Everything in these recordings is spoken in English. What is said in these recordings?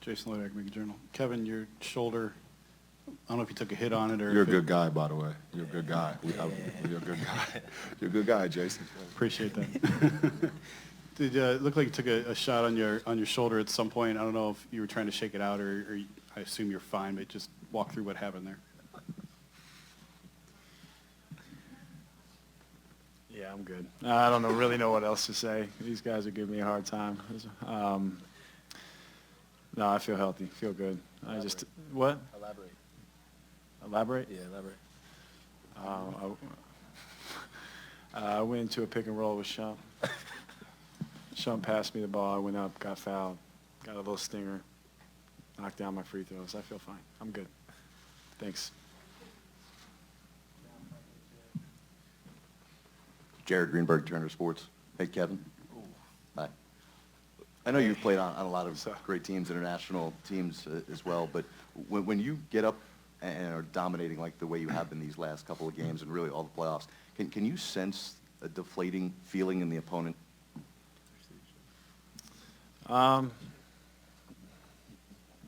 Jason Lloyd, Academic Journal. Kevin, your shoulder, I don't know if you took a hit on it or... You're a good guy, by the way. You're a good guy. You're a good guy. You're a good guy, Jason. Appreciate that. Did it look like you took a shot on your shoulder at some point? I don't know if you were trying to shake it out or I assume you're fine, but just walk through what happened there. Yeah, I'm good. I don't really know what else to say. These guys are giving me a hard time. No, I feel healthy, feel good. Elaborate. What? Elaborate. Elaborate? Yeah, elaborate. I went into a pick and roll with Shump. Shump passed me the ball. I went up, got fouled, got a little stinger, knocked down my free throws. I feel fine. I'm good. Thanks. Jared Greenberg, Turner Sports. Hey, Kevin. Hi. I know you've played on a lot of great teams, international teams as well, but when you get up and are dominating like the way you have been these last couple of games and really all the playoffs, can you sense a deflating feeling in the opponent? Not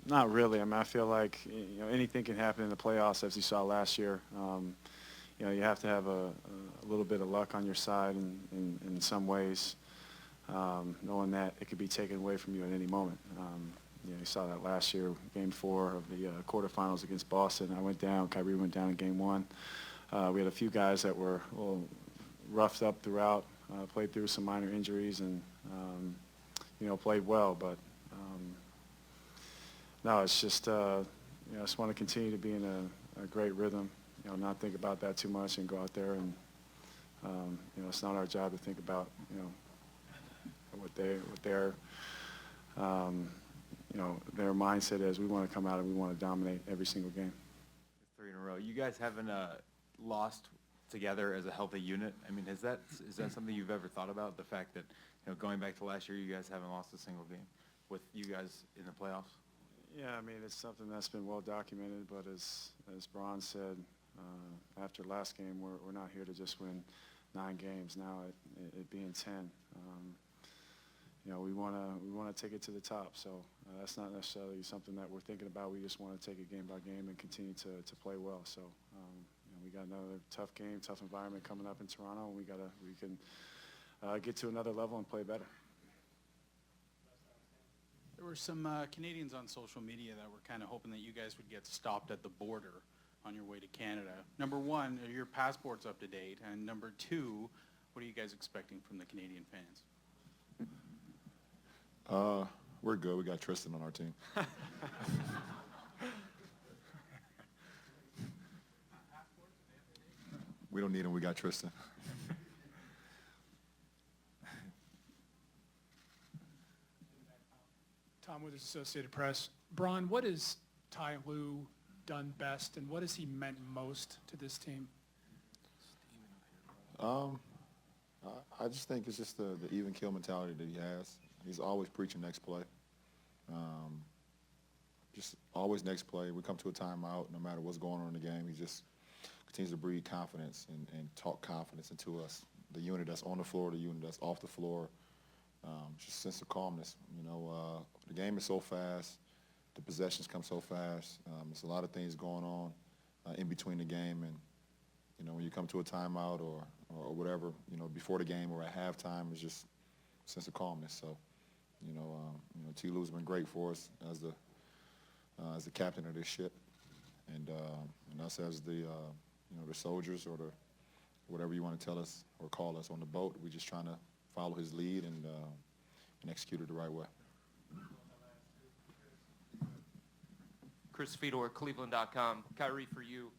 really. I mean, I feel like anything can happen in the playoffs, as you saw last year. You have to have a little bit of luck on your side in some ways, knowing that it could be taken away from you at any moment. You saw that last year, Game 4 of the quarterfinals against Boston. I went down. Kyrie went down in Game 1. We had a few guys that were a little roughed up throughout, played through some minor injuries, and played well. But no, it's just I just want to continue to be in a great rhythm. Not think about that too much and go out there and it's not our job to think about what their their mindset is. We want to come out and we want to dominate every single game. 3 in a row. You guys haven't lost together as a healthy unit. I mean, is that something you've ever thought about? The fact that going back to last year, you guys haven't lost a single game with you guys in the playoffs. Yeah, I mean, it's something that's been well documented. But as Bron said after last game, we're not here to just win 9 games. Now it being 10. We want to take it to the top. So that's not necessarily something that we're thinking about. We just want to take it game by game and continue to play well. So we got another tough game, tough environment coming up in Toronto, and we can get to another level and play better. There were some Canadians on social media that were kind of hoping that you guys would get stopped at the border on your way to Canada. Number one, are your passports up to date? And number two, what are you guys expecting from the Canadian fans? We're good. We got Tristan on our team. We don't need him. We got Tristan. Tom Withers, Associated Press. Bron, what has Ty Lue done best, and what has he meant most to this team? I just think it's just the even kill mentality that he has. He's always preaching next play. Just always next play. We come to a timeout, no matter what's going on in the game. He just continues to breed confidence and talk confidence into us. The unit that's on the floor, the unit that's off the floor. Just a sense of calmness. The game is so fast. The possessions come so fast. There's a lot of things going on in between the game, and when you come to a timeout or whatever, before the game or at halftime, it's just a sense of calmness. So, T. Lue's been great for us as the captain of this ship, and us as the soldiers or the whatever you want to tell us or call us on the boat. We're just trying to follow his lead and execute it the right way. Chris Fedor, Cleveland.com. Kyrie, for you,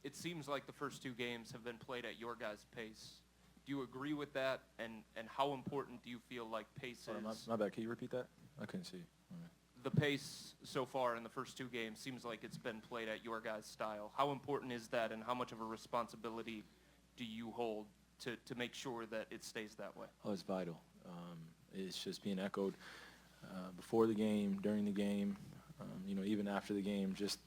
it seems like the first 2 games have been played at your guys' pace. Do you agree with that? And how important do you feel like pace is? My bad. Can you repeat that? I couldn't see. Okay. The pace so far in the first 2 games seems like it's been played at your guys' style. How important is that, and how much of a responsibility do you hold to make sure that it stays that way? Oh, it's vital. It's just being echoed before the game, during the game, even after the game, just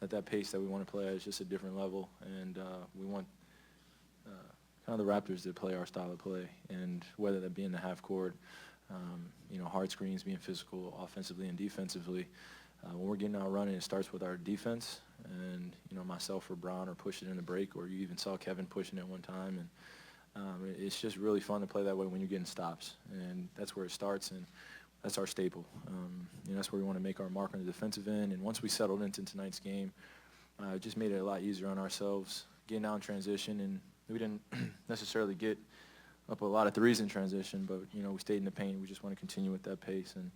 at that pace that we want to play at is just a different level. And we want kind of the Raptors to play our style of play, and whether that be in the half court, hard screens, being physical offensively and defensively. When we're getting out running, it starts with our defense, and myself or Bron are pushing in the break, or you even saw Kevin pushing at one time, and it's just really fun to play that way when you're getting stops, and that's where it starts, and that's our staple. That's where we want to make our mark on the defensive end, and once we settled into tonight's game, it just made it a lot easier on ourselves, getting out in transition, and we didn't necessarily get up a lot of threes in transition, but we stayed in the paint. We just want to continue with that pace, and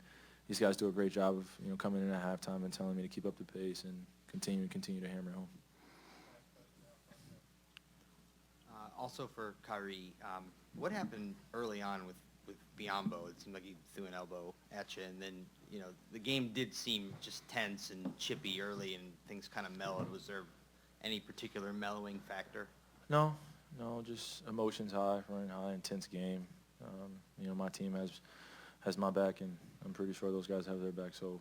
these guys do a great job of coming in at halftime and telling me to keep up the pace and continue to hammer home. Also for Kyrie, what happened early on with Biombo? It seemed like he threw an elbow at you, and then the game did seem just tense and chippy early, and things kind of mellowed. Was there any particular mellowing factor? No, just emotions high, running high, intense game. My team has my back, and I'm pretty sure those guys have their back. So,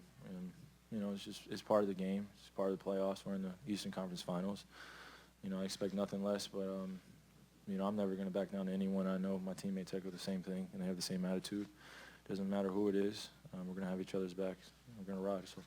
it's part of the game. It's part of the playoffs. We're in the Eastern Conference Finals. I expect nothing less, but I'm never going to back down to anyone. I know my teammates echo the same thing, and they have the same attitude. Doesn't matter who it is. We're going to have each other's backs. We're going to ride. So.